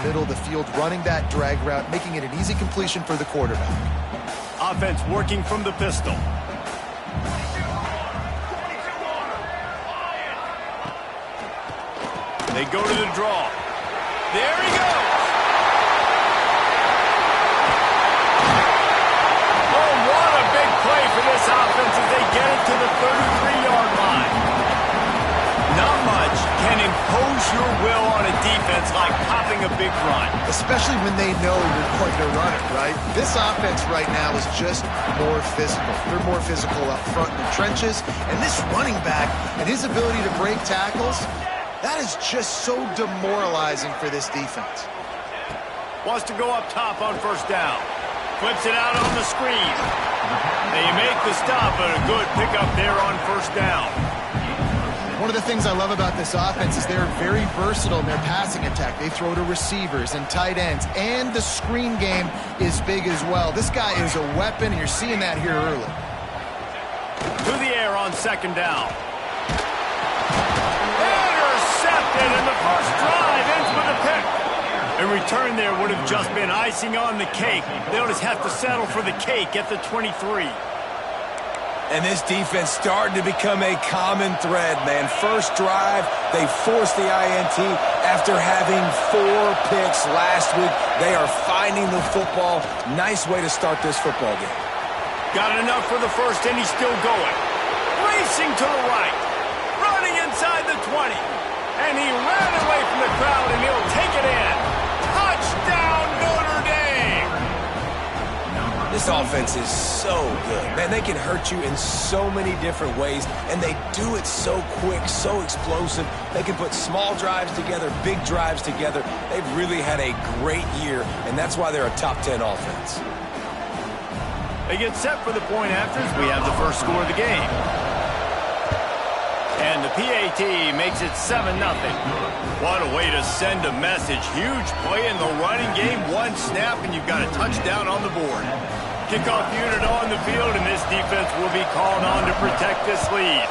middle of the field, running that drag route, making it an easy completion for the quarterback. Offense working from the pistol. They go to the draw. There he goes. Oh, what a big play for this offense as they get it to the 33-yard line. Not much can impose your will on a defense like popping a big run. Especially when they know you're going to run it, right? This offense right now is just more physical. They're more physical up front in the trenches. And this running back and his ability to break tackles, that is just so demoralizing for this defense. Wants to go up top on first down. Flips it out on the screen. They make the stop, but a good pickup there on first down. One of the things I love about this offense is they're very versatile in their passing attack. They throw to receivers and tight ends, and the screen game is big as well. This guy is a weapon, and you're seeing that here early. To the air on second down. Intercepted, and the first drive ends with a pick. A return there would have just been icing on the cake. They'll just have to settle for the cake at the 23. And this defense starting to become a common thread, man. First drive, they forced the INT after having 4 picks last week. They are finding the football. Nice way to start this football game. Got enough for the first, and he's still going. Racing to the right. Running inside the 20. And he ran away from the crowd, and he'll take it in. Touchdown, Notre Dame! This offense is so good. Man, they can hurt you in so many different ways, and they do it so quick, so explosive. They can put small drives together, big drives together. They've really had a great year, and that's why they're a top 10 offense. They get set for the point afters. We have the first score of the game. And the PAT makes it 7-0. What a way to send a message. Huge play in the running game. One snap, and you've got a touchdown on the board. Kickoff unit on the field, and this defense will be called on to protect this lead.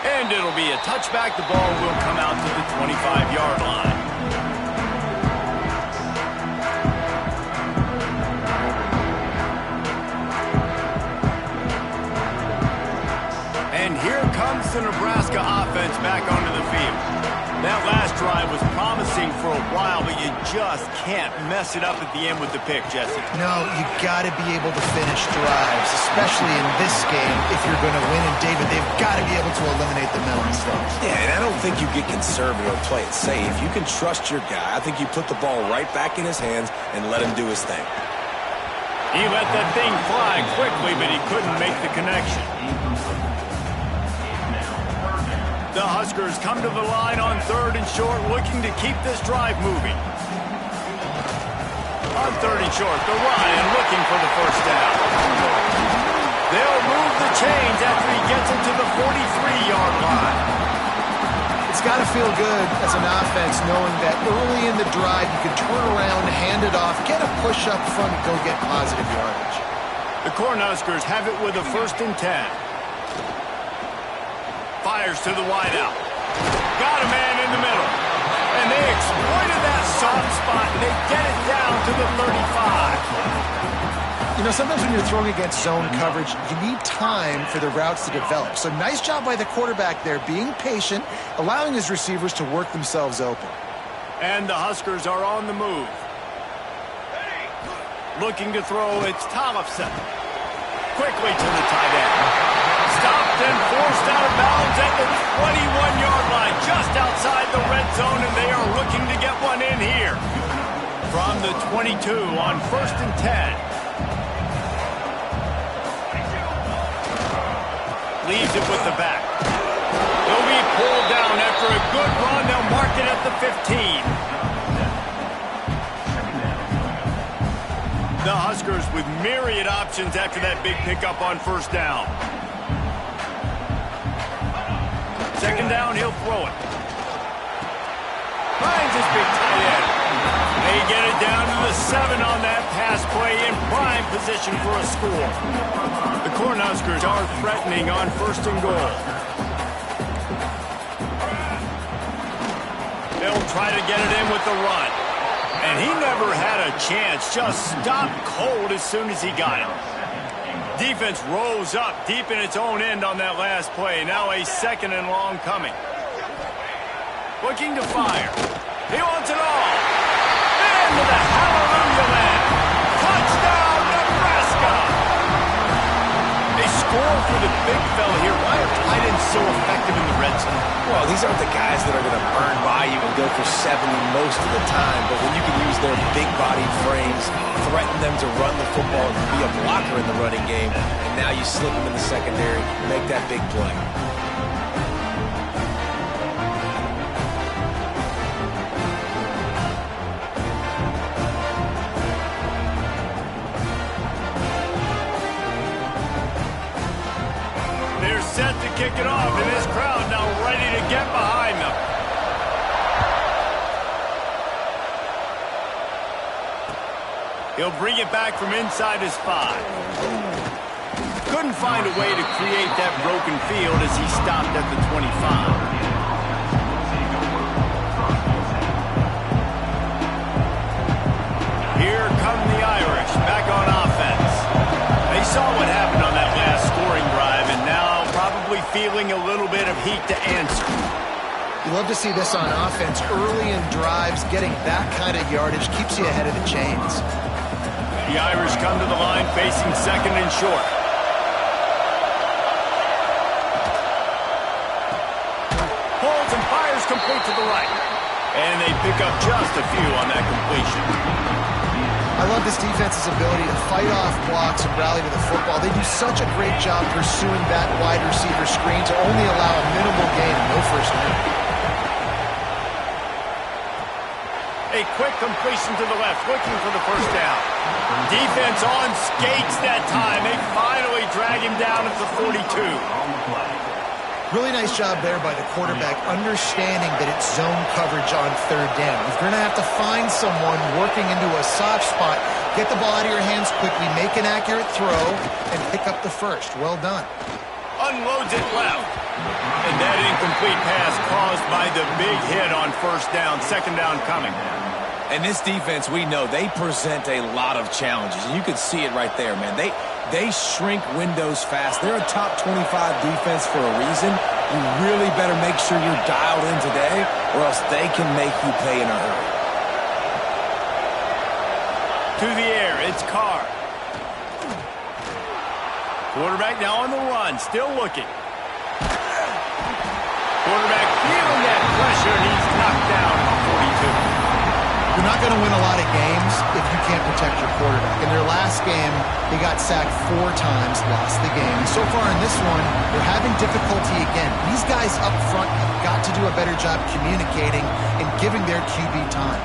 And it'll be a touchback. The ball will come out to the 25-yard line. And here comes the Nebraska offense back onto the field. That last drive was promising for a while, but you just can't mess it up at the end with the pick, Jesse. No, you got to be able to finish drives, especially in this game. If you're going to win, and David, they've got to be able to eliminate the mental mistakes. Yeah, and I don't think you get conservative or play it safe. You can trust your guy. I think you put the ball right back in his hands and let him do his thing. He let that thing fly quickly, but he couldn't make the connection. The Huskers come to the line on 3rd and short, looking to keep this drive moving. On 3rd and short, the run and looking for the first down. They'll move the chains after he gets into the 43-yard line. It's got to feel good as an offense knowing that early in the drive you can turn around, hand it off, get a push up front, and go get positive yardage. The Cornhuskers have it with a 1st and 10. Fires to the wideout. Got a man in the middle. And they exploited that soft spot, and they get it down to the 35. You know, sometimes when you're throwing against zone coverage, you need time for the routes to develop. So nice job by the quarterback there, being patient, allowing his receivers to work themselves open. And the Huskers are on the move. Looking to throw, it's Tollefson. Quickly to the tight end. Stopped and forced out of bounds at the 21-yard line, just outside the red zone, and they are looking to get one in here. From the 22 on 1st and 10. Leaves it with the back. He'll be pulled down after a good run. They'll mark it at the 15. The Huskers with myriad options after that big pickup on first down. 2nd down, he'll throw it. Finds his big tight end. They get it down to the 7 on that pass play in prime position for a score. The Cornhuskers are threatening on 1st and goal. try to get it in with the run. And he never had a chance. Just stopped cold as soon as he got it. Defense rose up deep in its own end on that last play. Now a 2nd and long coming. Looking to fire. He wants it all. Into the hallelujah land. Touchdown, Nebraska! They score for the big fella here. Why are tight ends so effective in the red zone? Well, these aren't the guys that are going to burn by you and go for 70 most of the time, but when you can use their big-bodied frames, threaten them to run the football and be a blocker in the running game, and now you slip them in the secondary, make that big play. Set to kick it off, and this crowd now ready to get behind them. He'll bring it back from inside his 5. Couldn't find a way to create that broken field as he stopped at the 25. Here come the Irish back on offense. They saw what happened on that last scoring drive, and now probably feeling a little bit of heat to answer. You love to see this on offense. Early in drives, getting that kind of yardage keeps you ahead of the chains. The Irish come to the line facing 2nd and short. Pulls and fires complete to the right. And they pick up just a few on that completion. I love this defense's ability to fight off blocks and rally to the football. They do such a great job pursuing that wide receiver screen to only allow a minimal gain and no first down. A quick completion to the left, looking for the first down. Defense on skates that time. They finally drag him down at the 42. Really nice job there by the quarterback, understanding that it's zone coverage on 3rd down. If you're going to have to find someone working into a soft spot, get the ball out of your hands quickly, make an accurate throw, and pick up the first. Well done. Unloads it left. And that incomplete pass caused by the big hit on first down, 2nd down coming. And this defense, we know, they present a lot of challenges. And you can see it right there, man. They shrink windows fast. They're a top 25 defense for a reason. You really better make sure you're dialed in today, or else they can make you pay in a hurry. To the air, it's Carr. Quarterback now on the run, still looking. Quarterback feeling that pressure, and he's knocked down at the 42. You're not going to win a lot of games if you can't protect your quarterback. In their last game, they got sacked 4 times, lost the game. So far in this one, they're having difficulty again. These guys up front have got to do a better job communicating and giving their QB time.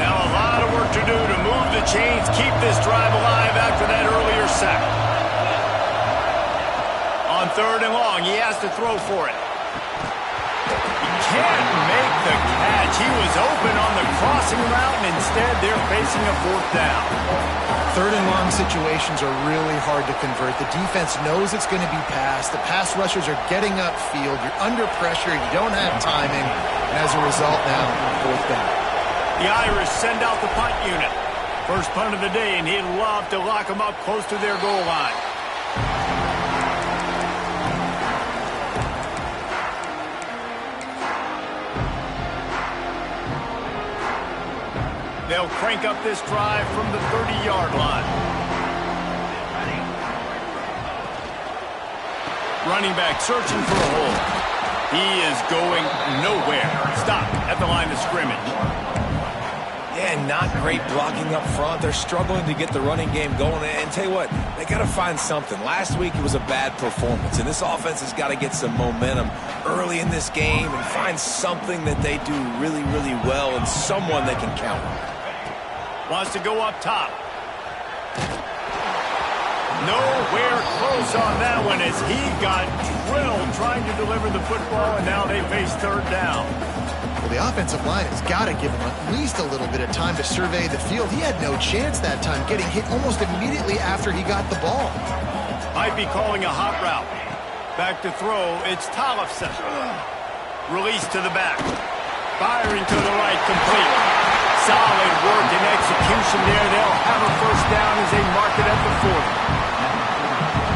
Now a lot of work to do to move the chains, keep this drive alive after that earlier sack. On 3rd and long, he has to throw for it. Can't make the catch. He was open on the crossing route, and instead they're facing a 4th down. 3rd and long situations are really hard to convert. The defense knows it's going to be passed. The pass rushers are getting upfield. You're under pressure. You don't have timing. And as a result now, 4th down. The Irish send out the punt unit. First punt of the day, and he'd love to lock them up close to their goal line. They'll crank up this drive from the 30-yard line. Running back searching for a hole. He is going nowhere. Stop at the line of scrimmage. Yeah, not great blocking up front. They're struggling to get the running game going. And tell you what, they got to find something. Last week it was a bad performance, and this offense has got to get some momentum early in this game and find something that they do really, really well and someone they can count on. Wants to go up top. Nowhere close on that one as he got drilled trying to deliver the football, and now they face 3rd down. Well, the offensive line has got to give him at least a little bit of time to survey the field. He had no chance that time, getting hit almost immediately after he got the ball. Might be calling a hot route. Back to throw, it's Tollefson. Release to the back. Firing to the right, complete. Solid work and execution there. They'll have a first down as they mark it at the 40.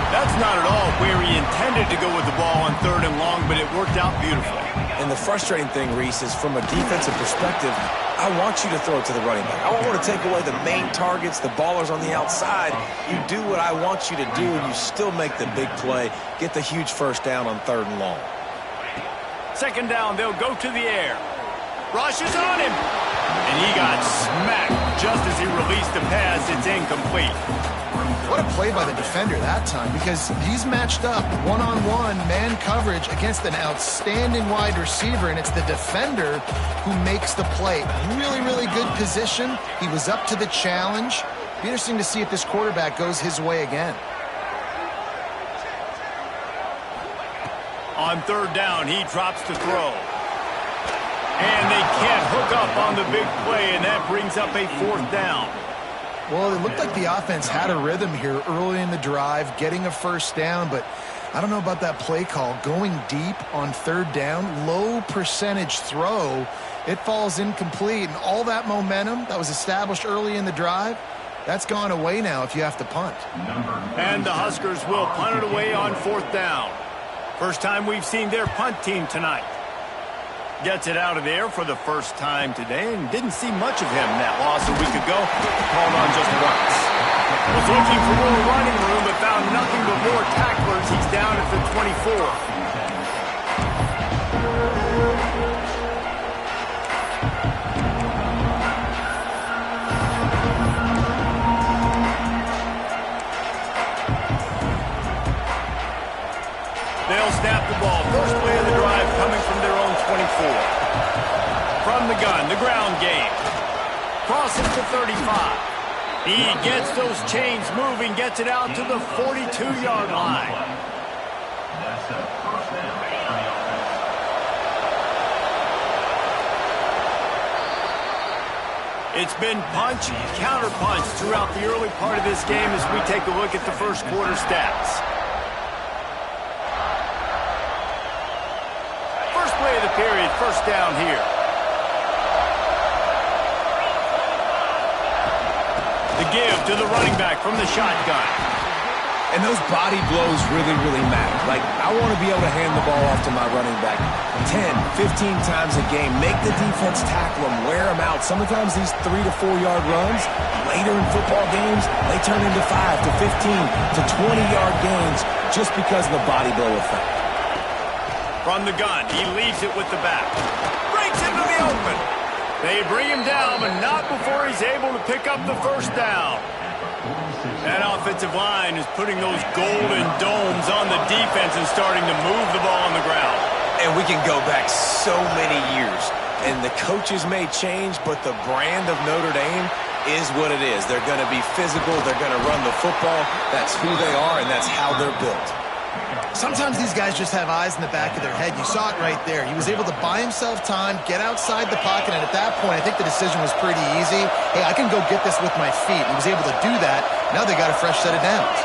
That's not at all where he intended to go with the ball on 3rd and long, but it worked out beautifully. And the frustrating thing, Reese, is from a defensive perspective, I want you to throw it to the running back. I want to take away the main targets, the ballers on the outside. You do what I want you to do, and you still make the big play, get the huge first down on 3rd and long. 2nd down, they'll go to the air. Rush is on him. And he got smacked just as he released the pass. It's incomplete. What a play by the defender that time, because he's matched up one-on-one man coverage against an outstanding wide receiver, and it's the defender who makes the play. Really, really good position. He was up to the challenge. Be interesting to see if this quarterback goes his way again. On 3rd down, he drops to throw. And they can't hook up on the big play, and that brings up a 4th down. Well, it looked like the offense had a rhythm here early in the drive, getting a first down, but I don't know about that play call. Going deep on 3rd down, low percentage throw, it falls incomplete, and all that momentum that was established early in the drive, that's gone away now if you have to punt. And the Huskers will punt it away on 4th down. First time we've seen their punt team tonight. Gets it out of there for the first time today, and didn't see much of him in that loss a week ago. Called on just once. Was looking for more running room, but found nothing but more tacklers. He's down at the 24. They'll snap the ball. First play of the drive coming from their own 24. From the gun, the ground game. Crosses to 35. He gets those chains moving, gets it out to the 42-yard line. It's been punch, counter-punch throughout the early part of this game as we take a look at the first quarter stats. First play of the period, first down here. The give to the running back from the shotgun. And those body blows really, really matter. Like, I want to be able to hand the ball off to my running back 10, 15 times a game. Make the defense tackle them, wear them out. Sometimes these 3 to 4 yard runs, later in football games, they turn into 5 to 15 to 20-yard gains just because of the body blow effect. From the gun, he leaves it with the back. Breaks into the open. They bring him down, but not before he's able to pick up the first down. That offensive line is putting those golden domes on the defense and starting to move the ball on the ground. And we can go back so many years, and the coaches may change, but the brand of Notre Dame is what it is. They're going to be physical. They're going to run the football. That's who they are, and that's how they're built. Sometimes these guys just have eyes in the back of their head. You saw it right there. He was able to buy himself time, get outside the pocket, and at that point, I think the decision was pretty easy. Hey, I can go get this with my feet. He was able to do that. Now they got a fresh set of downs.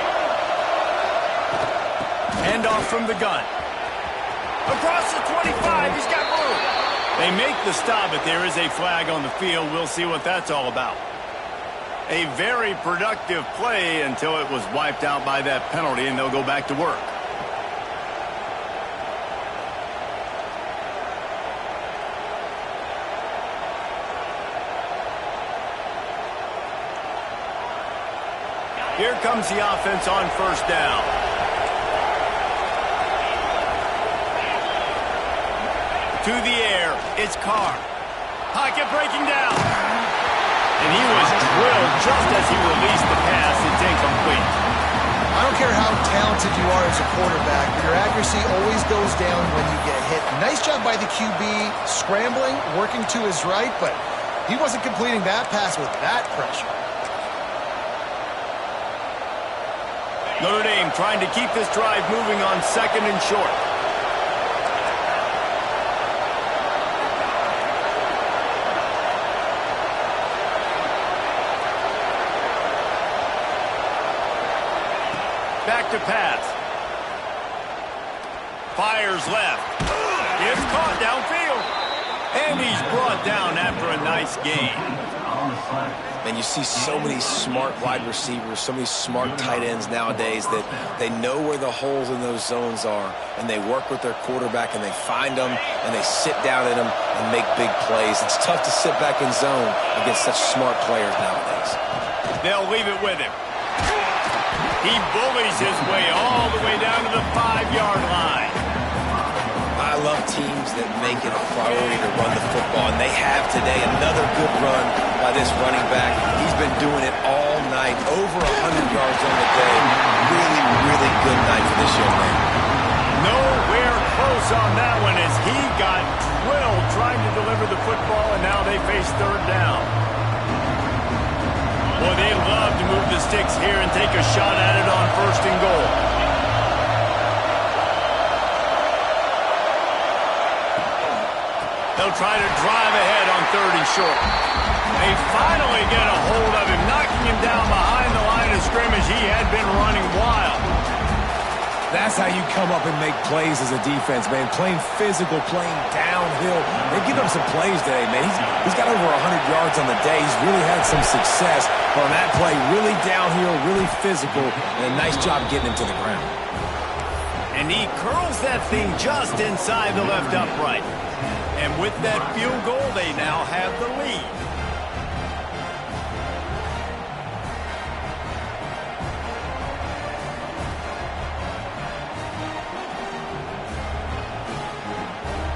Hand off from the gun. Across the 25, he's got room. They make the stop, but there is a flag on the field. We'll see what that's all about. A very productive play until it was wiped out by that penalty, and they'll go back to work. Here comes the offense on first down. To the air, it's Carr. Pocket breaking down. And he was drilled just as he released the pass. It's incomplete. I don't care how talented you are as a quarterback, but your accuracy always goes down when you get hit. Nice job by the QB scrambling, working to his right, but he wasn't completing that pass with that pressure. Notre Dame trying to keep this drive moving on second and short. Back to pass. Fires left. It's caught downfield. And he's brought down after a nice gain. And you see so many smart wide receivers, so many smart tight ends nowadays that they know where the holes in those zones are, and they work with their quarterback, and they find them, and they sit down in them and make big plays. It's tough to sit back in zone against such smart players nowadays. They'll leave it with him. He bullies his way all the way down to the 5-yard line. I love teams that make it a priority to run the football, and they have today. Another good run by this running back. He's been doing it all night, over 100 yards on the day. Really, really good night for this young man. Nowhere close on that one as he got drilled trying to deliver the football, and now they face third down. Boy, they love to move the sticks here and take a shot at it on first and goal. They'll try to drive ahead on third and short. They finally get a hold of him, knocking him down behind the line of scrimmage. He had been running wild. That's how you come up and make plays as a defense, man. Playing physical, playing downhill. They give him some plays today, man. He's got over 100 yards on the day. He's really had some success. But on that play, really downhill, really physical, and a nice job getting him to the ground. And he curls that thing just inside the left upright. And with that field goal, they now have the lead.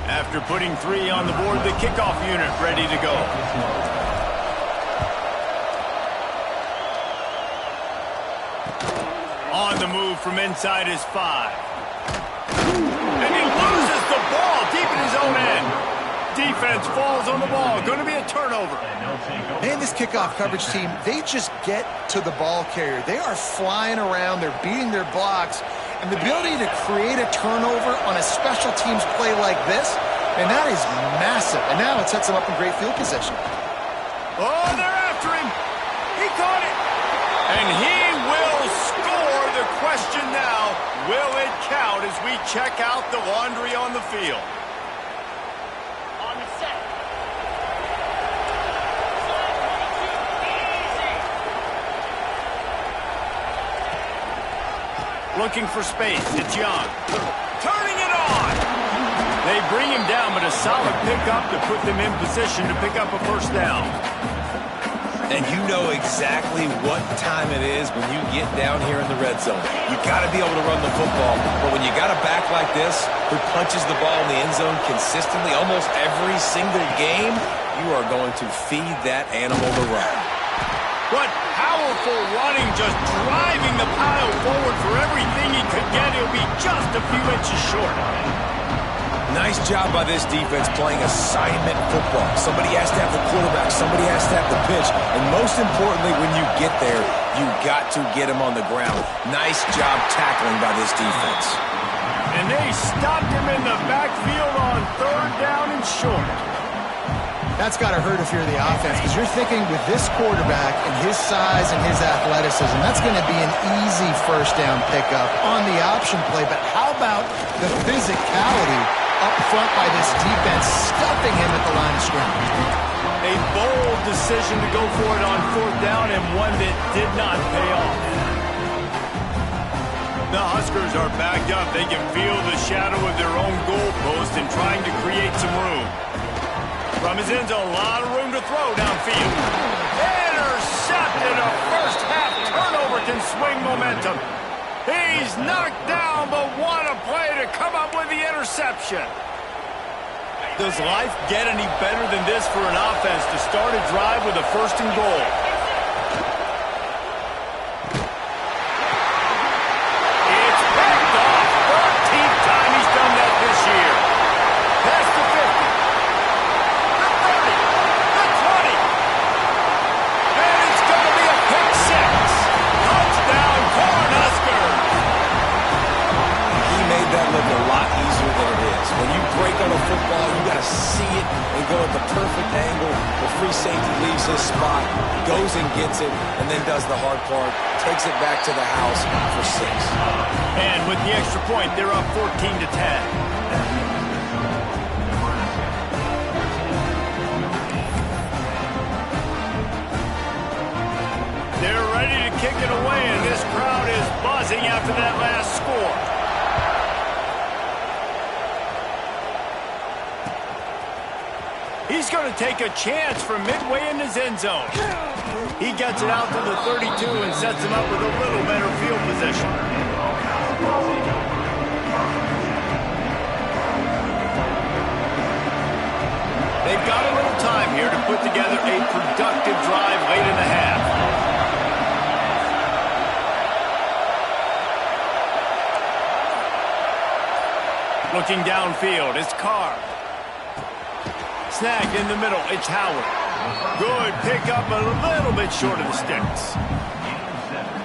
After putting 3 on the board, the kickoff unit ready to go. On the move from inside his 5. And he loses the ball deep in his own end. Defense falls on the ball. Going to be a turnover. And this kickoff coverage team, they just get to the ball carrier. They are flying around. They're beating their blocks. And the ability to create a turnover on a special teams play like this, and that is massive. And now it sets them up in great field position. Oh, they're after him. He caught it. And he will score. The question now, will it count as we check out the laundry on the field? On the set. Looking for space. It's Young. Turning it on. They bring him down, but a solid pickup to put them in position to pick up a first down. And you know exactly what time it is when you get down here in the red zone. You got to be able to run the football. But when you got a back like this who punches the ball in the end zone consistently almost every single game, you are going to feed that animal the run. What powerful running, just driving the pile forward for everything he could get. He'll be just a few inches short. Nice job by this defense playing assignment football. Somebody has to have the quarterback. Somebody has to have the pitch. And most importantly, when you get there, you got to get him on the ground. Nice job tackling by this defense. And they stopped him in the backfield on third down and short. That's got to hurt if you're the offense, because you're thinking with this quarterback and his size and his athleticism, that's going to be an easy first down pickup on the option play. But how about the physicality up front by this defense, stuffing him at the line of scrimmage? A bold decision to go for it on fourth down, and one that did not pay off. The Huskers are backed up. They can feel the shadow of their own goalpost and trying to create some room. From his end zone, a lot of room to throw downfield. Intercepted. A first half turnover can swing momentum. He's knocked down, but what a play to come up with the interception. Does life get any better than this for an offense to start a drive with a first and goal? It's backed off. 13th time he's done that this year. Past the 50. The 30. The 20. And it's going to be a pick six. Touchdown, Cornhuskers. He made that look a lot easier than it is. When you break on a football, you got to see it and go at the perfect angle. The free safety leaves his spot, goes and gets it, and then does the hard part, takes it back to the house for 6. And with the extra point, they're up 14-10. He's going to take a chance from midway in his end zone. He gets it out to the 32 and sets him up with a little better field position. They've got a little time here to put together a productive drive late in the half. Looking downfield, it's Carr. Snagged in the middle, it's Howard. Good pickup, a little bit short of the sticks.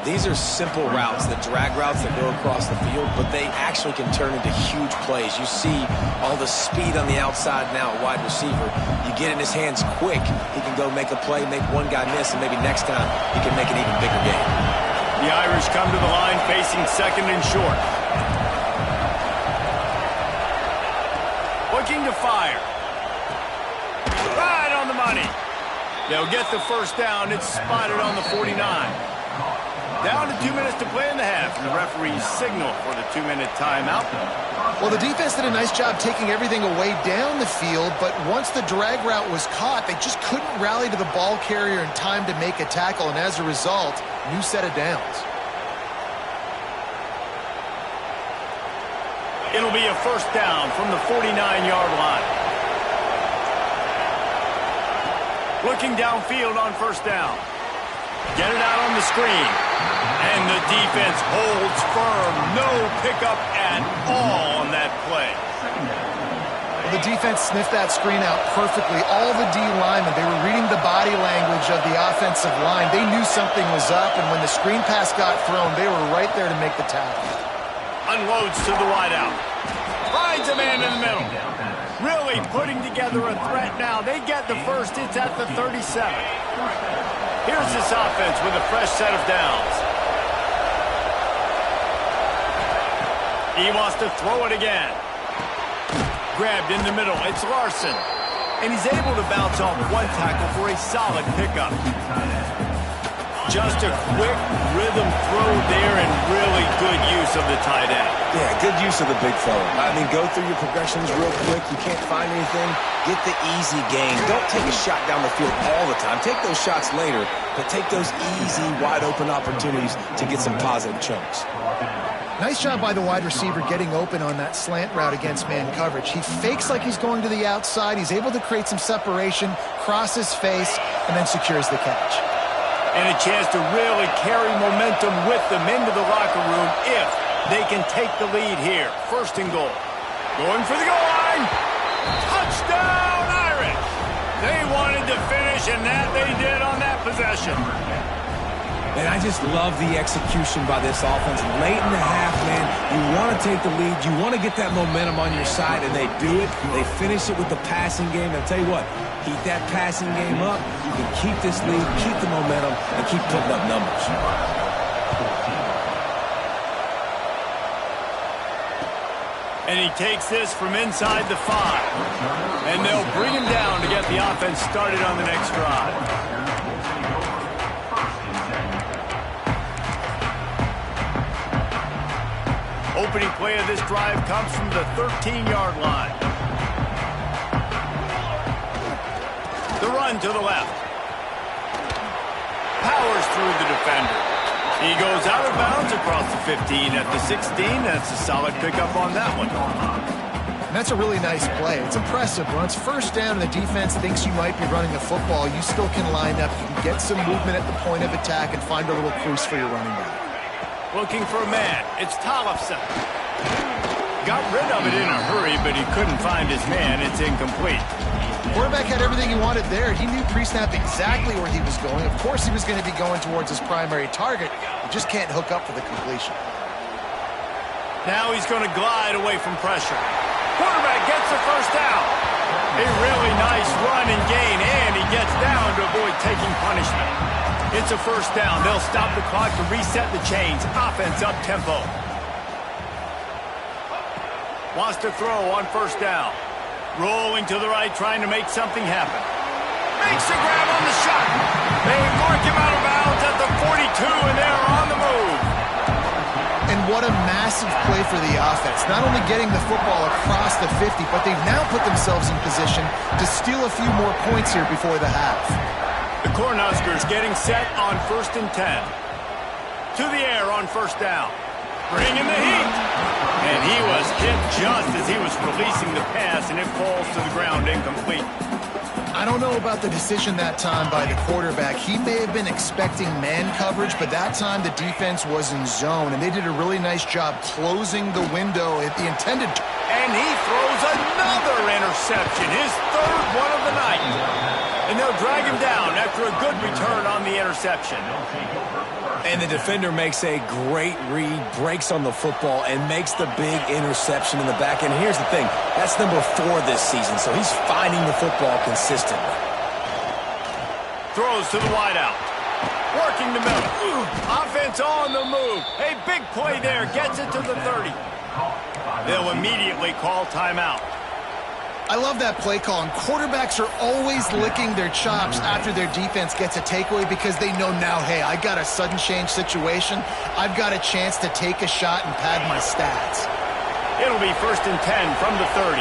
These are simple routes, the drag routes that go across the field, but they actually can turn into huge plays. You see all the speed on the outside now at wide receiver. You get in his hands quick, he can go make a play, make one guy miss, and maybe next time he can make an even bigger game. The Irish come to the line facing second and short. Looking to fire. Right on the money. They'll get the first down. It's spotted on the 49. Down to 2 minutes to play in the half. The referees signal for the 2-minute timeout. Well, the defense did a nice job taking everything away down the field, but once the drag route was caught, they just couldn't rally to the ball carrier in time to make a tackle, and as a result, new set of downs. It'll be a first down from the 49-yard line. Looking downfield on first down. Get it out on the screen. And the defense holds firm. No pickup at all on that play. Well, the defense sniffed that screen out perfectly. All the D linemen, they were reading the body language of the offensive line. They knew something was up, and when the screen pass got thrown, they were right there to make the tackle. Unloads to the wideout. Finds a man in the middle. Really putting together a threat now. They get the first. It's at the 37. Here's this offense with a fresh set of downs. He wants to throw it again. Grabbed in the middle. It's Larson. And he's able to bounce off one tackle for a solid pickup. Just a quick rhythm throw there and really good use of the tight end. Yeah, good use of the big fella. I mean, go through your progressions real quick. You can't find anything. Get the easy gain. Don't take a shot down the field all the time. Take those shots later, but take those easy, wide-open opportunities to get some positive chunks. Nice job by the wide receiver getting open on that slant route against man coverage. He fakes like he's going to the outside. He's able to create some separation, cross his face, and then secures the catch. And a chance to really carry momentum with them into the locker room if they can take the lead here. First and goal. Going for the goal line. Touchdown, Irish. They wanted to finish, and that they did on that possession. And I just love the execution by this offense. Late in the half, man, you want to take the lead. You want to get that momentum on your side, and they do it. They finish it with the passing game. And I'll tell you what, keep that passing game up. You can keep this lead, keep the momentum, and keep putting up numbers. And he takes this from inside the 5. And they'll bring him down to get the offense started on the next drive. Opening play of this drive comes from the 13-yard line. The run to the left. Powers through the defender. He goes out of bounds across the 15 at the 16. That's a solid pickup on that one. And that's a really nice play. It's impressive. When it's first down and the defense thinks you might be running the football, you still can line up. You can get some movement at the point of attack and find a little crease for your running back. Looking for a man. It's Tollefson. Got rid of it in a hurry, but he couldn't find his man. It's incomplete. Quarterback had everything he wanted there. He knew pre-snap exactly where he was going. Of course he was going to be going towards his primary target. He just can't hook up for the completion. Now he's going to glide away from pressure. Quarterback gets the first down. A really nice run and gain, and he gets down to avoid taking punishment. It's a first down. They'll stop the clock to reset the chains. Offense up tempo. Wants to throw on first down. Rolling to the right, trying to make something happen. Makes a grab on the shot. They mark him out of bounds at the 42, and they're on the move. And what a massive play for the offense. Not only getting the football across the 50, but they've now put themselves in position to steal a few more points here before the half. The Cornhuskers getting set on 1st and 10. To the air on 1st down. Bringing the heat. And he was hit just as he was releasing the pass, and it falls to the ground incomplete. I don't know about the decision that time by the quarterback. He may have been expecting man coverage, but that time the defense was in zone, and they did a really nice job closing the window at the intended. And he throws another interception, his 3rd one of the night. And they'll drag him down after a good return on the interception. And the defender makes a great read, breaks on the football, and makes the big interception in the back end. Here's the thing. That's number 4 this season, so he's finding the football consistently. Throws to the wideout. Working the middle. Offense on the move. A big play there. Gets it to the 30. They'll immediately call timeout. I love that play call, and quarterbacks are always licking their chops after their defense gets a takeaway because they know now, hey, I got a sudden change situation. I've got a chance to take a shot and pad my stats. It'll be 1st and 10 from the 30.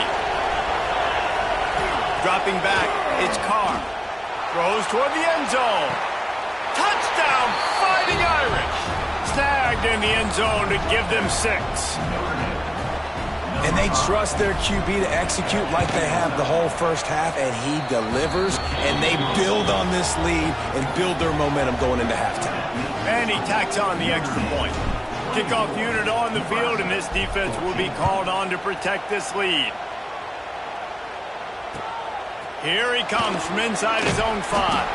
Dropping back, it's Carr. Throws toward the end zone. Touchdown, Fighting Irish. Snagged in the end zone to give them 6. And they trust their QB to execute like they have the whole first half, and he delivers, and they build on this lead and build their momentum going into halftime. And he tacks on the extra point. Kickoff unit on the field, and this defense will be called on to protect this lead. Here he comes from inside his own 5.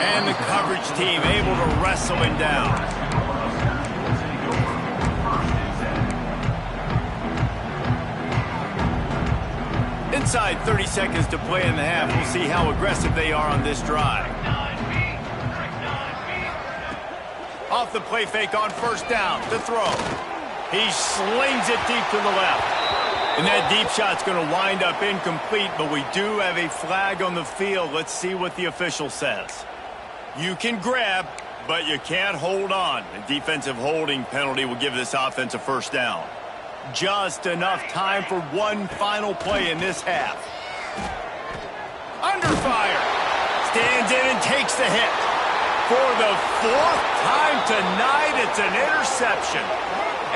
And the coverage team able to wrestle him down. Inside 30 seconds to play in the half. We'll see how aggressive they are on this drive. Off the play fake on 1st down to throw. He slings it deep to the left. And that deep shot's going to wind up incomplete, but we do have a flag on the field. Let's see what the official says. You can grab, but you can't hold on. A defensive holding penalty will give this offense a 1st down. Just enough time for one final play in this half. Under fire. Stands in and takes the hit. For the 4th time tonight, it's an interception.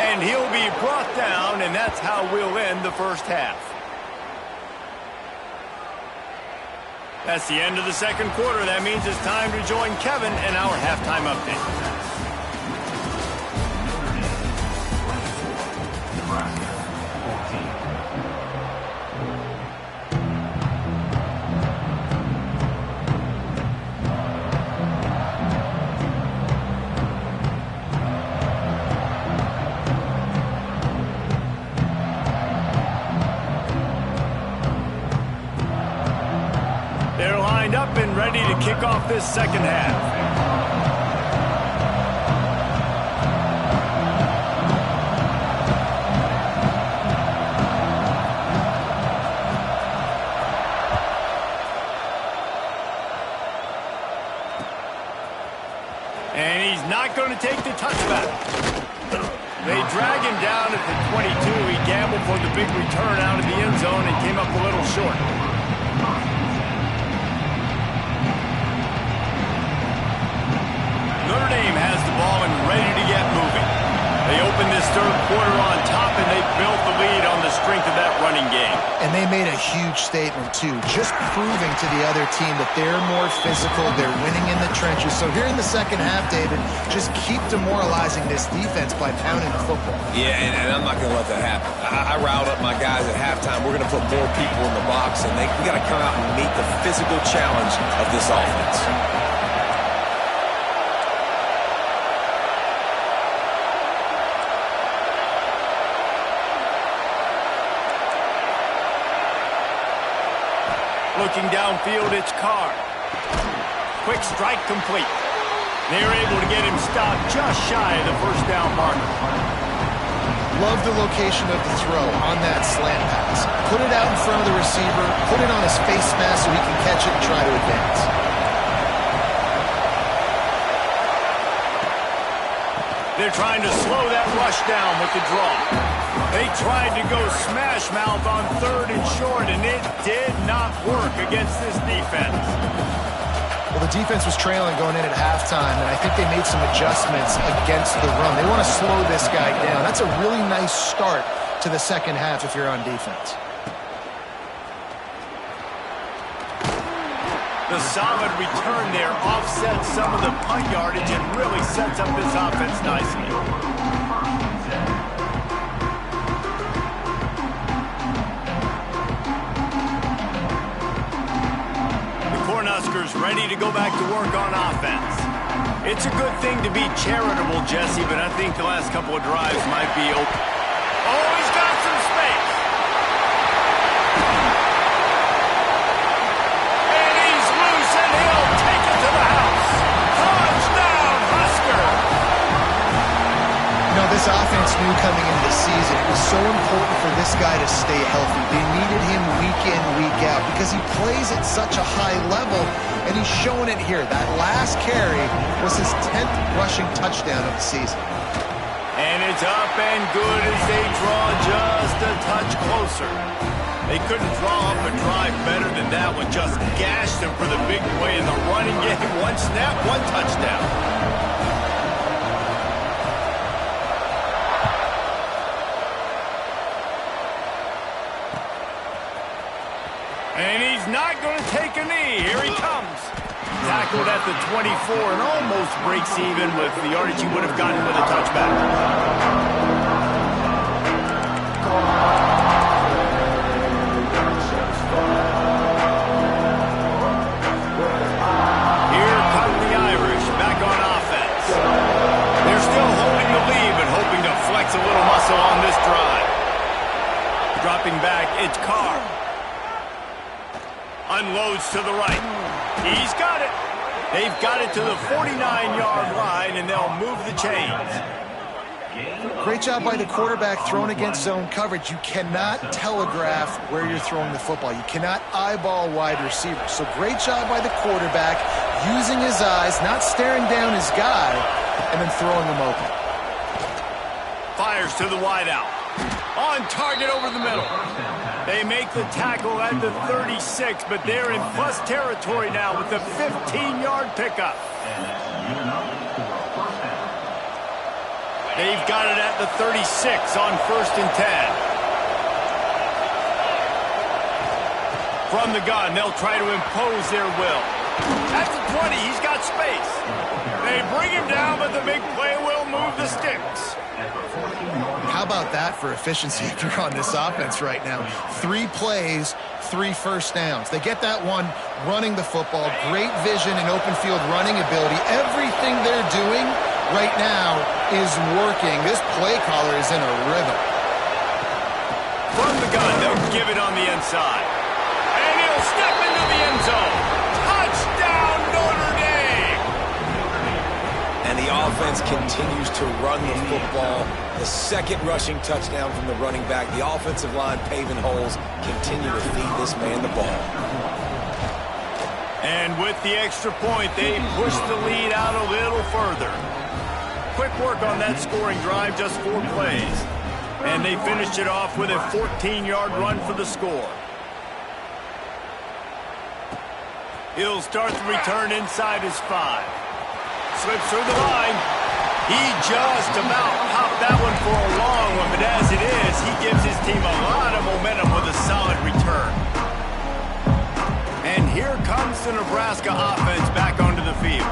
And he'll be brought down, and that's how we'll end the first half. That's the end of the 2nd quarter. That means it's time to join Kevin in our halftime update. They're lined up and ready to kick off this 2nd half. And he's not going to take the touchback. They drag him down at the 22. He gambled for the big return out of the end zone and came up a little short. Notre Dame has the ball and ready to get moving. They open this 3rd quarter on top, and they built the lead on the strength of that running game. And they made a huge statement, too, just proving to the other team that they're more physical, they're winning in the trenches. So here in the 2nd half, David, just keep demoralizing this defense by pounding the football. Yeah, and I'm not going to let that happen. I riled up my guys at halftime. We're going to put more people in the box, and we got to come out and meet the physical challenge of this offense. Looking downfield, it's Carr. Quick strike complete. They're able to get him stopped just shy of the 1st down marker. Love the location of the throw on that slant pass. Put it out in front of the receiver, put it on his face mask so he can catch it and try to advance. They're trying to slow that rush down with the draw. They tried to go smash mouth on 3rd and short, and it did not work against this defense. Well, the defense was trailing going in at halftime, and I think they made some adjustments against the run. They want to slow this guy down. That's a really nice start to the second half if you're on defense. The solid return there offsets some of the punt yardage and really sets up this offense nicely. The Cornhuskers ready to go back to work on offense. It's a good thing to be charitable, Jesse, but I think the last couple of drives might be open. Oh, he's got some space. This offense knew coming into the season it was so important for this guy to stay healthy. They needed him week in, week out because he plays at such a high level, and he's showing it here. That last carry was his 10th rushing touchdown of the season. And it's up and good as they draw just a touch closer. They couldn't draw up a drive better than that one. Just gashed him for the big play in the running game. One snap, one touchdown. And he's not going to take a knee. Here he comes. Tackled at the 24 and almost breaks even with the yardage he would have gotten with a touchback. Here come the Irish back on offense. They're still holding the lead but hoping to flex a little muscle on this drive. Dropping back, it's Carr. Unloads to the right. He's got it. They've got it to the 49-yard line, and they'll move the chains. Great job by the quarterback throwing against zone coverage. You cannot telegraph where you're throwing the football. You cannot eyeball wide receivers. So great job by the quarterback using his eyes, not staring down his guy, and then throwing him open. Fires to the wideout. On target over the middle. They make the tackle at the 36, but they're in plus territory now with the 15-yard pickup. They've got it at the 36 on 1st and 10. From the gun, they'll try to impose their will. At the 20, he's got space. They bring him down, but the big play will move the sticks. How about that for efficiency if you're on this offense right now? 3 plays, 3 first downs. They get that one running the football, great vision and open field running ability. Everything they're doing right now is working. This play caller is in a rhythm. From the gun, they'll give it on the inside. And he'll step into the end zone. Touchdown, Notre Dame! And the offense continues to run the football. The second rushing touchdown from the running back. The offensive line paving holes. Continue to feed this man the ball. And with the extra point, they push the lead out a little further. Quick work on that scoring drive, just 4 plays. And they finished it off with a 14-yard run for the score. He'll start the return inside his 5. Slips through the line. He just about popped that one for a long one, but as it is, he gives his team a lot of momentum with a solid return. And here comes the Nebraska offense back onto the field.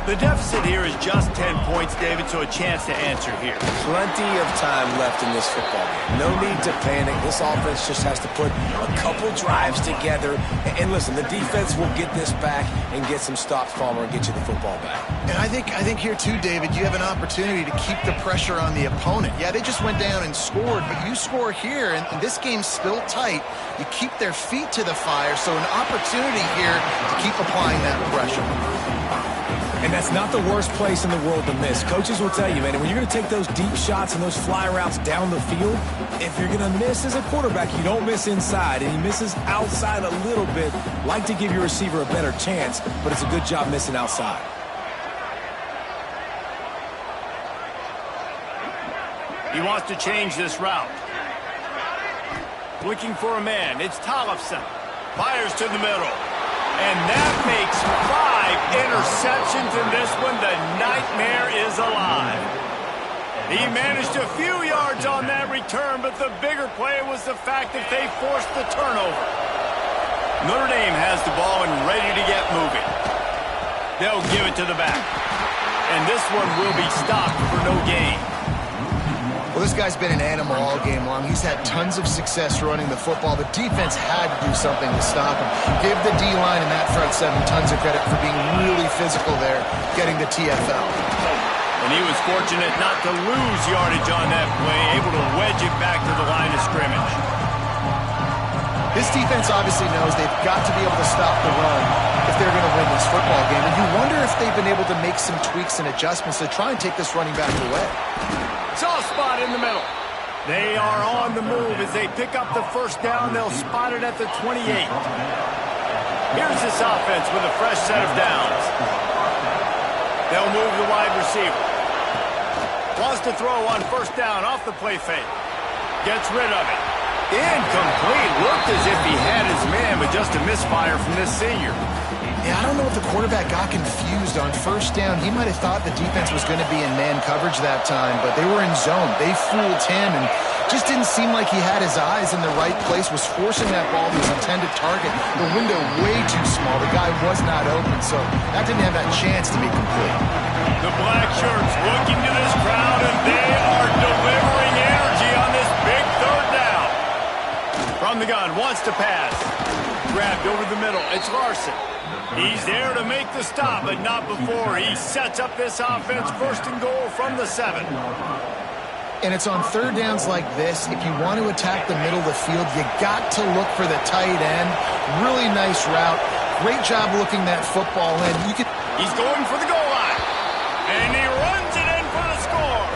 The deficit here is just 10 points, David, so a chance to answer here. Plenty of time left in this football game. No need to panic. This offense just has to put a couple drives together. And listen, the defense will get this back and get some stops, Palmer, and get you the football back. And I think here, too, David, you have an opportunity to keep the pressure on the opponent. Yeah, they just went down and scored, but you score here, and this game's still tight. You keep their feet to the fire, so an opportunity here to keep applying that pressure. And that's not the worst place in the world to miss. Coaches will tell you, man, when you're going to take those deep shots and those fly routes down the field, if you're going to miss as a quarterback, you don't miss inside, and he misses outside a little bit. Like to give your receiver a better chance, but it's a good job missing outside. He wants to change this route. Looking for a man. It's Tollefson. Fires to the middle. And that makes 5 interceptions in this one. The nightmare is alive. He managed a few yards on that return, but the bigger play was the fact that they forced the turnover. Notre Dame has the ball and ready to get moving. They'll give it to the back. And this one will be stopped for no gain. Well, this guy's been an animal all game long. He's had tons of success running the football. The defense had to do something to stop him. Give the D-line and that front seven tons of credit for being really physical there, getting the TFL. And he was fortunate not to lose yardage on that play, able to wedge it back to the line of scrimmage. This defense obviously knows they've got to be able to stop the run if they're going to win this football game. And you wonder if they've been able to make some tweaks and adjustments to try and take this running back away. Soft spot in the middle. They are on the move as they pick up the first down. They'll spot it at the 28. Here's this offense with a fresh set of downs. They'll move the wide receiver. Wants to throw on first down off the play fake. Gets rid of it. Incomplete. Looked as if he had his man, but just a misfire from this senior. Yeah, I don't know if the quarterback got confused on first down. He might have thought the defense was going to be in man coverage that time, but they were in zone. They fooled him and just didn't seem like he had his eyes in the right place, was forcing that ball to his intended target. The window way too small. The guy was not open, so that didn't have that chance to be complete. The black shirts looking to this crowd, and they are delivering energy on this big third down. From the gun, wants to pass. Grabbed over the middle. It's Larson. He's there to make the stop, but not before he sets up this offense first and goal from the 7. And it's on third downs like this. If you want to attack the middle of the field, you got to look for the tight end. Really nice route. Great job looking that football in. He's going for the goal line. And he runs it in for the score.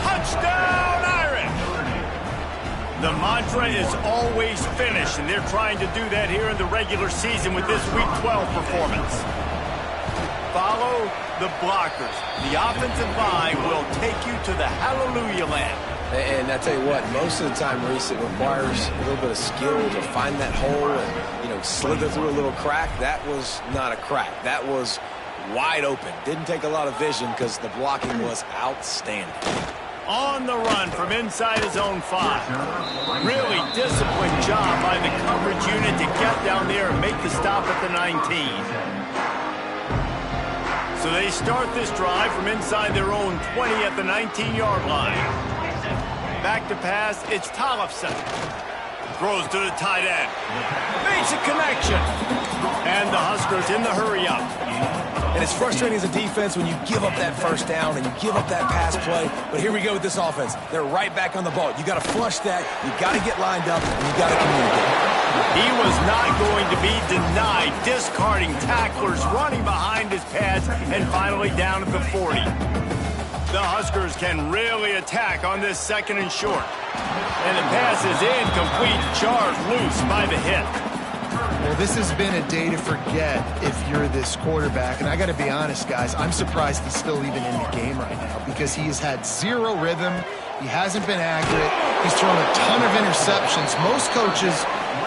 Touchdown, Irish. The mantra is always finish, and they're trying to do that here in the regular season with this Week 12 performance. Follow the blockers. The offensive line will take you to the hallelujah land. And I tell you what, most of the time, Reese, it requires a little bit of skill to find that hole and, slither through a little crack. That was not a crack. That was wide open. Didn't take a lot of vision because the blocking was outstanding. On the run from inside his own 5. Really disciplined job by the coverage unit to get down there and make the stop at the 19. So they start this drive from inside their own 20 at the 19-yard line. Back to pass, it's Tollefson. Throws to the tight end. Makes a connection. And the Huskers in the hurry-up. And it's frustrating as a defense when you give up that first down and you give up that pass play. But here we go with this offense. They're right back on the ball. You got to flush that. You got to get lined up, and you got to communicate. He was not going to be denied, discarding tacklers, running behind his pads, and finally down at the 40. The Huskers can really attack on this second and short. And the pass is incomplete, jarred loose by the hit. Well, this has been a day to forget if you're this quarterback. And I got to be honest, guys, I'm surprised he's still even in the game right now because he has had zero rhythm. He hasn't been accurate. He's thrown a ton of interceptions. Most coaches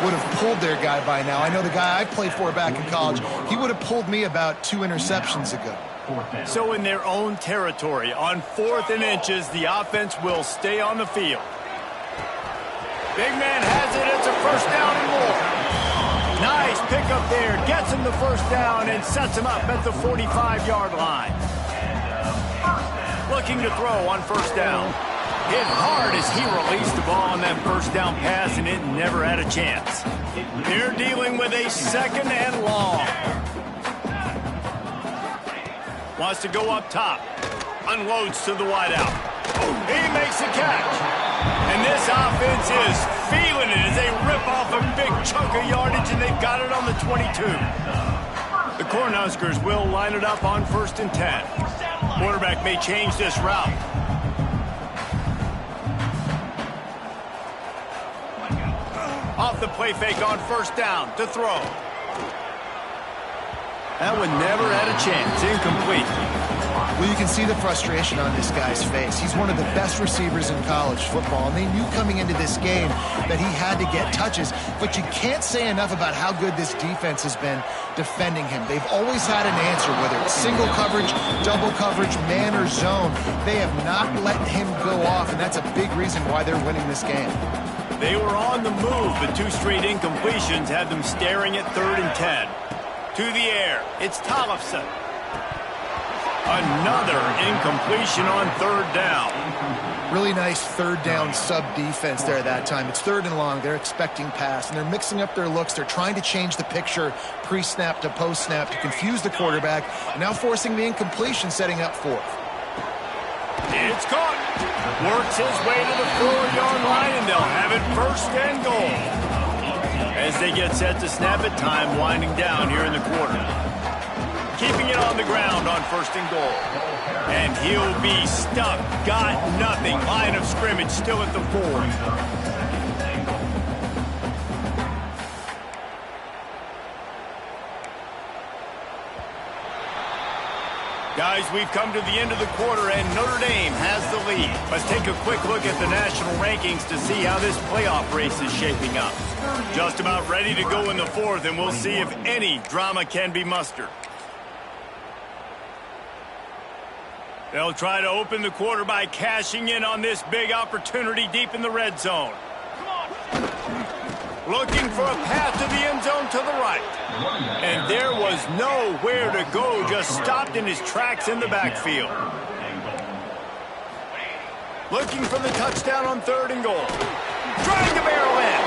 would have pulled their guy by now. I know the guy I played for back in college, he would have pulled me about 2 interceptions ago. So in their own territory, on 4th and inches, the offense will stay on the field. Big man has it. It's a first down and more. Nice pickup there. Gets him the first down and sets him up at the 45-yard line. Looking to throw on first down. Hit hard as he released the ball on that first down pass, and it never had a chance. They're dealing with a second and long. Wants to go up top. Unloads to the wideout. He makes the catch. And this offense is feeling it as they rip off a big chunk of yardage, and they've got it on the 22. The Cornhuskers will line it up on 1st and 10. Quarterback may change this route. Off the play fake on first down to throw. That one never had a chance. Incomplete. Well, you can see the frustration on this guy's face. He's one of the best receivers in college football, and they knew coming into this game that he had to get touches, but you can't say enough about how good this defense has been defending him. They've always had an answer, whether it's single coverage, double coverage, man, or zone. They have not let him go off, and that's a big reason why they're winning this game. They were on the move, but 2 straight incompletions had them staring at 3rd and 10. To the air, it's Tollefson. Another incompletion on 3rd down. Really nice 3rd down sub-defense there that time. It's 3rd and long. They're expecting pass, and they're mixing up their looks. They're trying to change the picture pre-snap to post-snap to confuse the quarterback, and now forcing the incompletion, setting up 4th. It's caught. Works his way to the 4-yard line, and they'll have it 1st and goal. As they get set to snap it, time winding down here in the quarter. Keeping it on the ground on 1st and goal. And he'll be stuck. Got nothing. Line of scrimmage still at the 4. Guys, we've come to the end of the quarter, and Notre Dame has the lead. Let's take a quick look at the national rankings to see how this playoff race is shaping up. Just about ready to go in the 4th, and we'll see if any drama can be mustered. They'll try to open the quarter by cashing in on this big opportunity deep in the red zone. Looking for a path to the end zone to the right. And there was nowhere to go, just stopped in his tracks in the backfield. Looking for the touchdown on 3rd and goal. Trying to barrel in.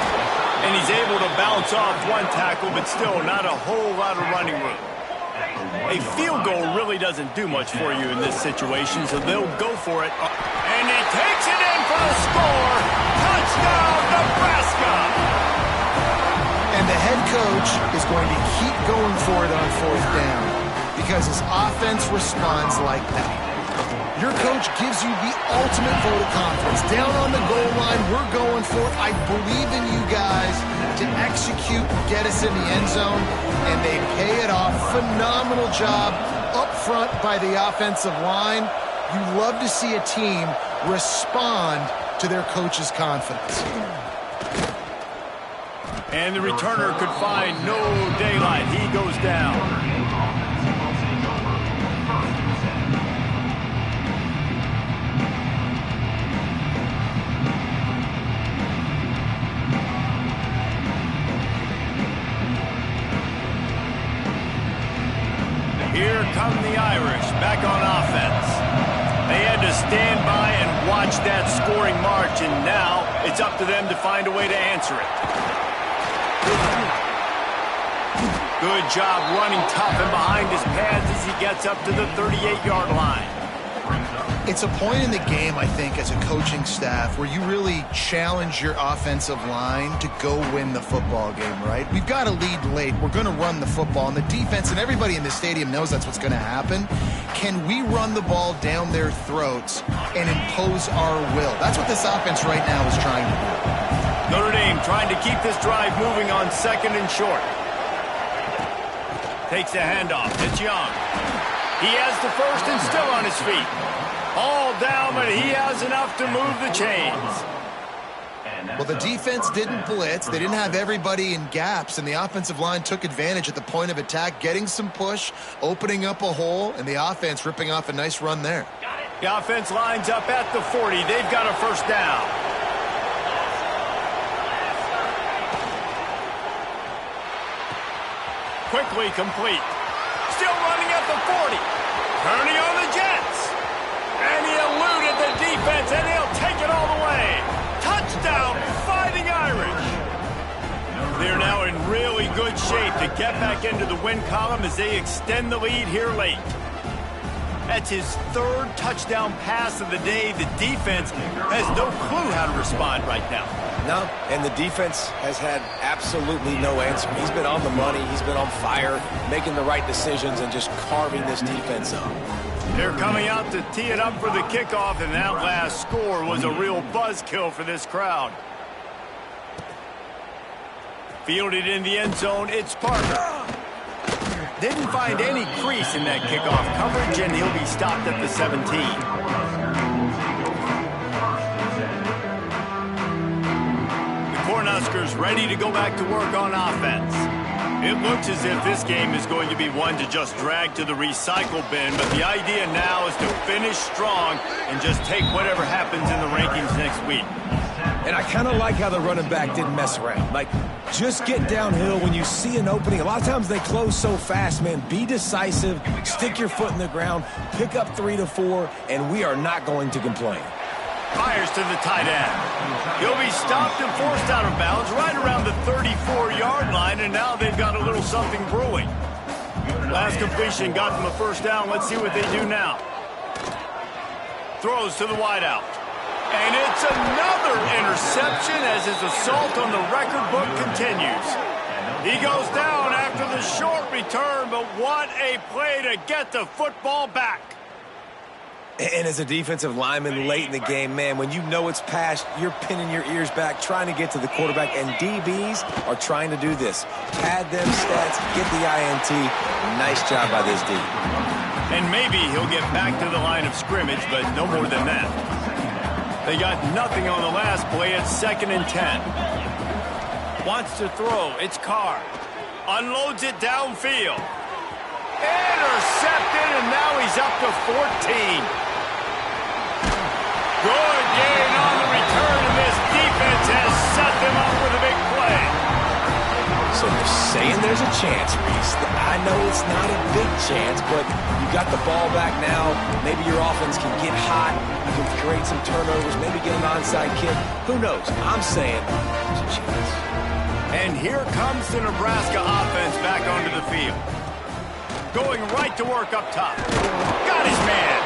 And he's able to bounce off 1 tackle, but still not a whole lot of running room. A field goal really doesn't do much for you in this situation, so they'll go for it. And he takes it in for the score. Touchdown, Nebraska! And the head coach is going to keep going for it on 4th down because his offense responds like that. Your coach gives you the ultimate vote of confidence. Down on the goal line, we're going for it. I believe in you guys to execute and get us in the end zone, and they pay it off. Phenomenal job up front by the offensive line. You love to see a team respond to their coach's confidence. And the returner could find no daylight. He goes down. Here come the Irish back on offense. They had to stand by and watch that scoring march, and now it's up to them to find a way to answer it. Good job running tough and behind his pads as he gets up to the 38-yard line. It's a point in the game, I think, as a coaching staff where you really challenge your offensive line to go win the football game, right? We've got a lead late. We're going to run the football, and the defense and everybody in the stadium knows that's what's going to happen. Can we run the ball down their throats and impose our will? That's what this offense right now is trying to do. Notre Dame trying to keep this drive moving on 2nd and short. Takes the handoff. It's Young. He has the 1st and still on his feet. All down, but he has enough to move the chains. Well, the defense didn't blitz. They didn't have everybody in gaps, and the offensive line took advantage at the point of attack, getting some push, opening up a hole, and the offense ripping off a nice run there. The offense lines up at the 40. They've got a 1st down. Quickly complete. Still running at the 40. Turning on the Jets. And he eluded the defense, and he'll take it all the way. Touchdown, Fighting Irish. They're now in really good shape to get back into the win column as they extend the lead here late. That's his 3rd touchdown pass of the day. The defense has no clue how to respond right now. No, and the defense has had absolutely no answer. He's been on the money. He's been on fire, making the right decisions and just carving this defense up. They're coming out to tee it up for the kickoff, and that last score was a real buzzkill for this crowd. Fielded in the end zone, it's Parker. didn't find any crease in that kickoff coverage, and he'll be stopped at the 17. Cornhuskers ready to go back to work on offense. It looks as if this game is going to be one to just drag to the recycle bin, but the idea now is to finish strong and just take whatever happens in the rankings next week. And I kind of like how the running back didn't mess around. Like, just get downhill when you see an opening. A lot of times they close so fast, man. Be decisive, stick your foot in the ground, pick up 3 to 4, and we are not going to complain. Fires to the tight end. He'll be stopped and forced out of bounds right around the 34-yard line, and now they've got a little something brewing. Last completion got them a first down. Let's see what they do now. Throws to the wideout. And it's another interception as his assault on the record book continues. He goes down after the short return, but what a play to get the football back. And as a defensive lineman late in the game, man, when you know it's past, you're pinning your ears back, trying to get to the quarterback, and DBs are trying to do this. Pad them stats, get the INT. Nice job by this D. And maybe he'll get back to the line of scrimmage, but no more than that. They got nothing on the last play. It's 2nd and 10. Wants to throw. It's Carr. Unloads it downfield. Intercepted, and now he's up to 14. Good gain on the return, and this defense has set them up with a big play. So you're saying there's a chance, Reese. I know it's not a big chance, but you got the ball back now. Maybe your offense can get hot. You can create some turnovers, maybe get an onside kick. Who knows? I'm saying there's a chance. And here comes the Nebraska offense back onto the field. Going right to work up top. Got his man.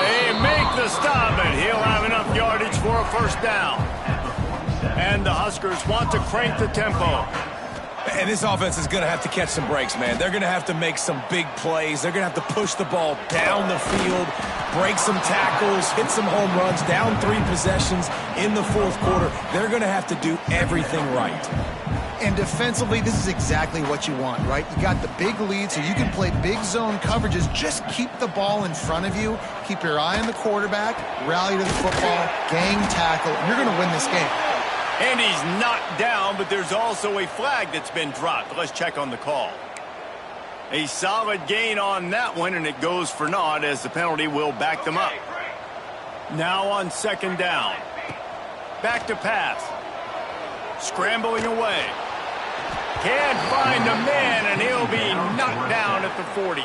They make the stop, and he'll have enough yardage for a first down. And the Huskers want to crank the tempo. And this offense is going to have to catch some breaks, man. They're going to have to make some big plays. They're going to have to push the ball down the field, break some tackles, hit some home runs, down 3 possessions in the 4th quarter. They're going to have to do everything right. And defensively, this is exactly what you want, right? You got the big lead, so you can play big zone coverages. Just keep the ball in front of you. Keep your eye on the quarterback, rally to the football, gang tackle, and you're going to win this game. And he's knocked down, but there's also a flag that's been dropped. Let's check on the call. A solid gain on that one, and it goes for naught as the penalty will back them up. Now on 2nd down. Back to pass. Scrambling away. Can't find a man, and he'll be knocked down at the 40.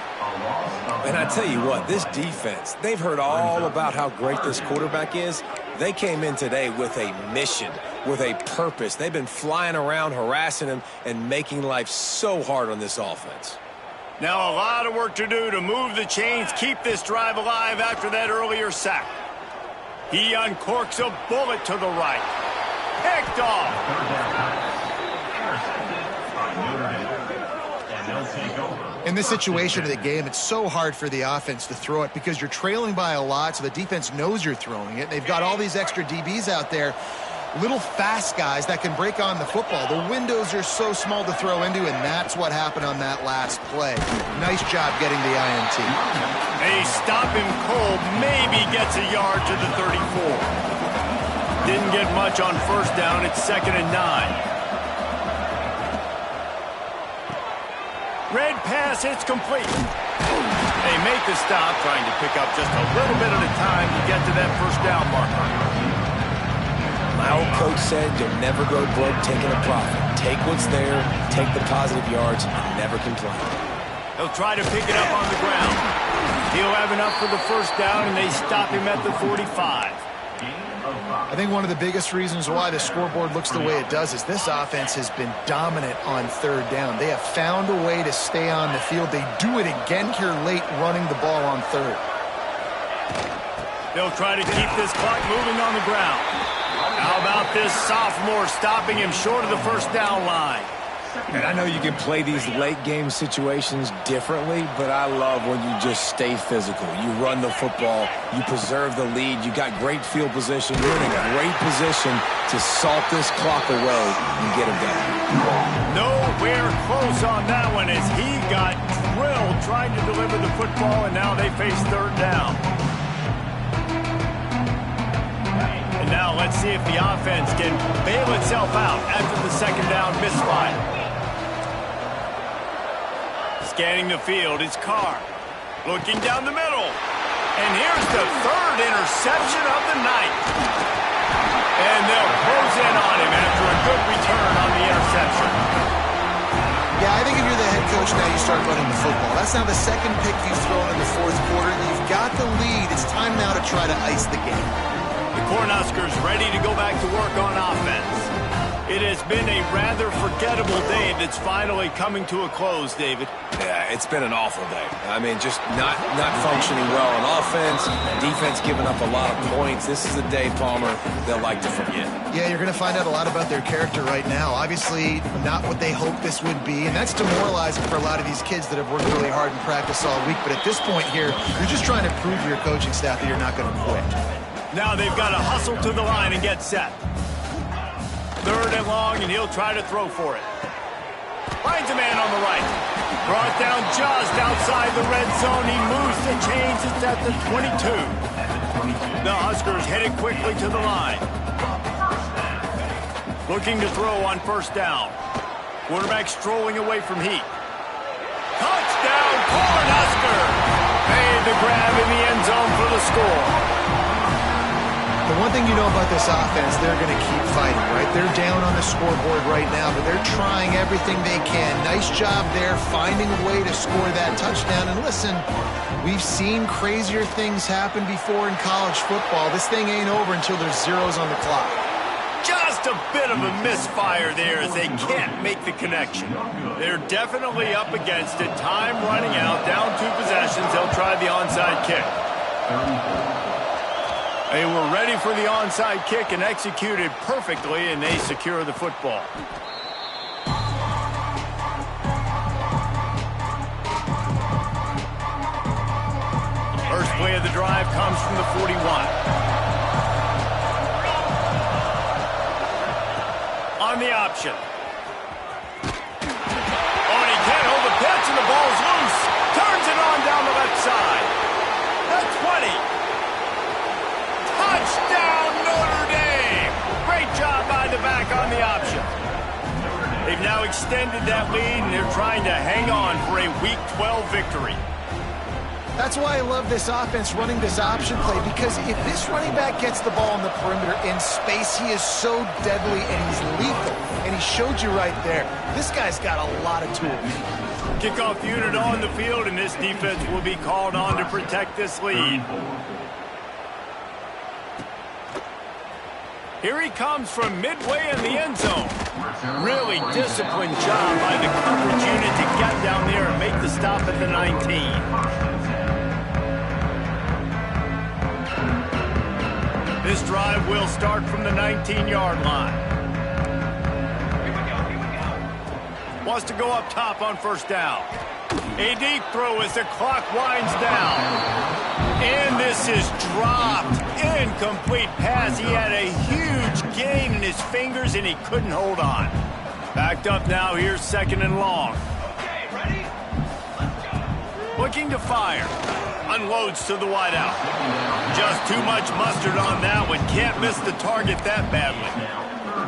And I tell you what, this defense, they've heard all about how great this quarterback is. They came in today with a mission, with a purpose. They've been flying around, harassing him, and making life so hard on this offense. Now a lot of work to do to move the chains, keep this drive alive after that earlier sack. He uncorks a bullet to the right. Picked off. In this situation of the game, it's so hard for the offense to throw it because you're trailing by a lot, so the defense knows you're throwing it. They've got all these extra DBs out there, little fast guys that can break on the football. The windows are so small to throw into, and that's what happened on that last play. Nice job getting the INT. They stop him cold, maybe gets a yard to the 34. Didn't get much on first down. It's 2nd and 9. Red pass, it's complete. They make the stop, trying to pick up just a little bit at a time to get to that first down marker. My old coach said you'll never go broke taking a profit. Take what's there, take the positive yards, and never complain. He'll try to pick it up on the ground. He'll have enough for the first down, and they stop him at the 45. I think one of the biggest reasons why the scoreboard looks the way it does is this offense has been dominant on 3rd down. They have found a way to stay on the field. They do it again here late, running the ball on 3rd. They'll try to keep this clock moving on the ground. How about this sophomore stopping him short of the first down line? And I know you can play these late-game situations differently, but I love when you just stay physical. You run the football, you preserve the lead, you got great field position, you're in a great position to salt this clock away and get it done. Nowhere close on that one as he got drilled trying to deliver the football, and now they face third down. And now let's see if the offense can bail itself out after the second down misfire. Scanning the field is Carr. Looking down the middle. And here's the third interception of the night. And they'll close in on him after a good return on the interception. Yeah, I think if you're the head coach now, you start running the football. That's now the second pick you've thrown in the fourth quarter. You've got the lead. It's time now to try to ice the game. The Cornhuskers ready to go back to work on offense. It has been a rather forgettable day that's finally coming to a close, David. Yeah, it's been an awful day. I mean, just not functioning well on offense, defense giving up a lot of points. This is a day, Palmer, they'll like to forget. Yeah, you're going to find out a lot about their character right now. Obviously, not what they hoped this would be, and that's demoralizing for a lot of these kids that have worked really hard in practice all week. But at this point here, you're just trying to prove to your coaching staff that you're not going to quit. Now they've got to hustle to the line and get set. Third and long, and he'll try to throw for it. Finds a man on the right. Brought down just outside the red zone. He moves the chains. It's at the 22. The Huskers headed quickly to the line. Looking to throw on first down. Quarterback strolling away from heat. Touchdown, Cornhusker! Made the grab in the end zone for the score. The one thing you know about this offense, they're going to keep fighting, right? They're down on the scoreboard right now, but they're trying everything they can. Nice job there, finding a way to score that touchdown. And listen, we've seen crazier things happen before in college football. This thing ain't over until there's zeros on the clock. Just a bit of a misfire there as they can't make the connection. They're definitely up against it. Time running out, down 2 possessions. They'll try the onside kick. They were ready for the onside kick and executed perfectly, and they secure the football. First play of the drive comes from the 41. On the option. Oh, and he can't hold the pitch, and the ball's loose. Turns it on down the left side. The 20. Touchdown, Notre Dame! Great job by the back on the option. They've now extended that lead, and they're trying to hang on for a Week 12 victory. That's why I love this offense running this option play, because if this running back gets the ball on the perimeter in space, he is so deadly and he's lethal. And he showed you right there. This guy's got a lot of tools. Kickoff unit on the field, and this defense will be called on to protect this lead. Here he comes from midway in the end zone. Really disciplined job by the coverage unit to get down there and make the stop at the 19. This drive will start from the 19-yard line. Wants to go up top on first down. A deep throw as the clock winds down. And this is dropped. Incomplete pass. He had a huge gain in his fingers, and he couldn't hold on. Backed up now. Here's second and long. Looking to fire. Unloads to the wideout. Just too much mustard on that one. Can't miss the target that badly.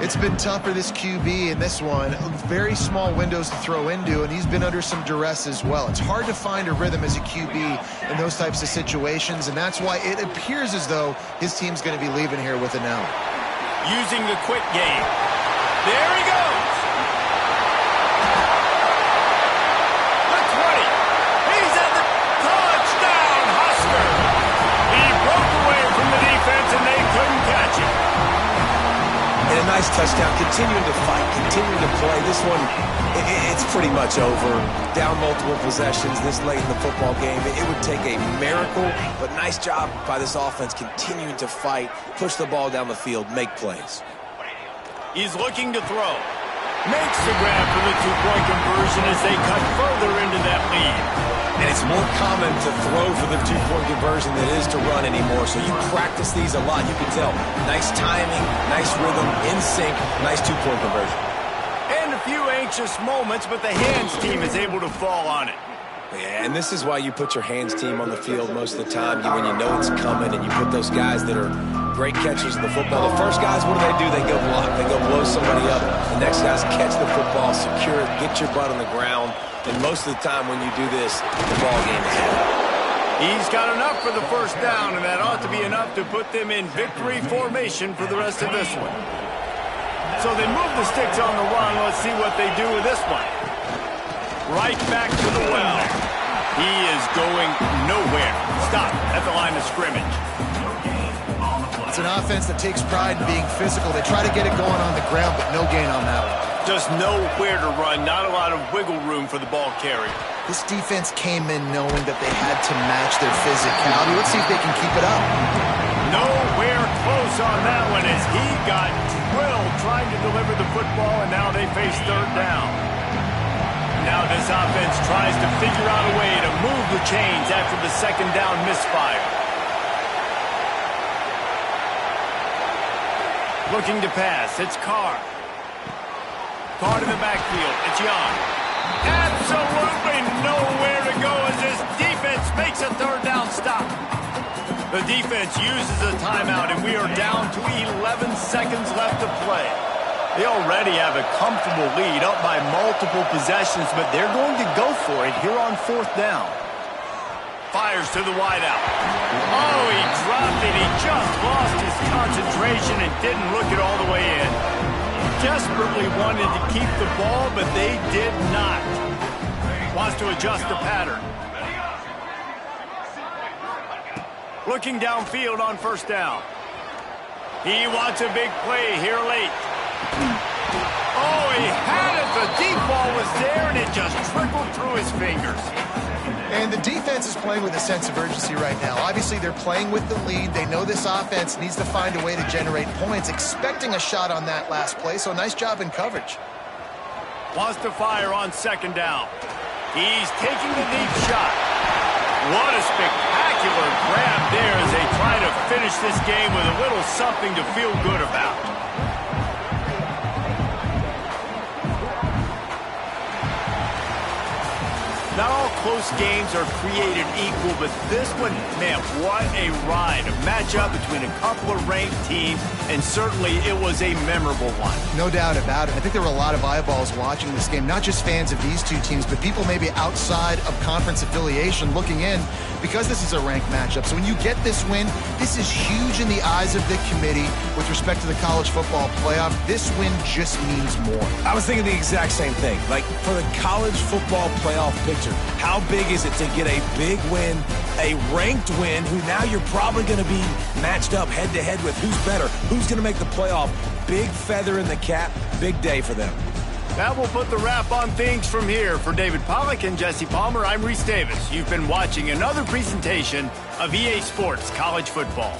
It's been tough for this QB in this one. Very small windows to throw into, and he's been under some duress as well. It's hard to find a rhythm as a QB in those types of situations, and that's why it appears as though his team's going to be leaving here with an L. Using the quick game. There he goes. The 20. He's at the touchdown, Husker. He broke away from the defense, and they couldn't catch him. And a nice touchdown, continuing to fight, continuing to play. This one, it's pretty much over. Down multiple possessions this late in the football game. It would take a miracle, but nice job by this offense continuing to fight, push the ball down the field, make plays. He's looking to throw. Makes the grab for the two-point conversion as they cut further into that lead. And it's more common to throw for the two-point conversion than it is to run anymore. So you practice these a lot. You can tell. Nice timing, nice rhythm, in sync, nice two-point conversion. And a few anxious moments, but the hands team is able to fall on it. Yeah, and this is why you put your hands team on the field most of the time when you know it's coming, and you put those guys that are great catchers of the football. The first guys, what do? They go block. They go blow somebody up. The next guys catch the football, secure it, get your butt on the ground. And most of the time when you do this, the ball game is over. He's got enough for the first down, and that ought to be enough to put them in victory formation for the rest of this one. So they move the sticks on the run. Let's see what they do with this one. Right back to the well. He is going nowhere. Stop at the line of scrimmage. It's an offense that takes pride in being physical. They try to get it going on the ground, but no gain on that one. Just nowhere to run. Not a lot of wiggle room for the ball carrier. This defense came in knowing that they had to match their physicality. Let's see if they can keep it up. Nowhere close on that one as he got drilled trying to deliver the football, and now they face third down. Now this offense tries to figure out a way to move the chains after the second down misfire. Looking to pass. It's Carr. Carr in the backfield. It's Young. Absolutely nowhere to go as this defense makes a third down stop. The defense uses a timeout, and we are down to 11 seconds left to play. They already have a comfortable lead, up by multiple possessions, but they're going to go for it here on fourth down. Fires to the wideout. Oh, he dropped it. He just lost his concentration and didn't look it all the way in. Desperately wanted to keep the ball, but they did not. Wants to adjust the pattern. Looking downfield on first down. He wants a big play here late. Oh, he had it. The deep ball was there, and it just trickled through his fingers. And the defense is playing with a sense of urgency right now. Obviously, they're playing with the lead. They know this offense needs to find a way to generate points, expecting a shot on that last play, so nice job in coverage. Wants to fire on second down. He's taking the deep shot. What a spectacular grab there as they try to finish this game with a little something to feel good about. Not all close games are created equal, but this one, man, what a ride. A matchup between a couple of ranked teams, and certainly it was a memorable one. No doubt about it. I think there were a lot of eyeballs watching this game, not just fans of these two teams, but people maybe outside of conference affiliation looking in because this is a ranked matchup. So when you get this win, this is huge in the eyes of the committee with respect to the college football playoff. This win just means more. I was thinking the exact same thing. Like, for the college football playoff picture, how big is it to get a big win, a ranked win, who now you're probably going to be matched up head-to-head with who's better, who's going to make the playoff. Big feather in the cap, big day for them. That will put the wrap on things from here. For David Pollack and Jesse Palmer, I'm Reese Davis. You've been watching another presentation of EA Sports College Football.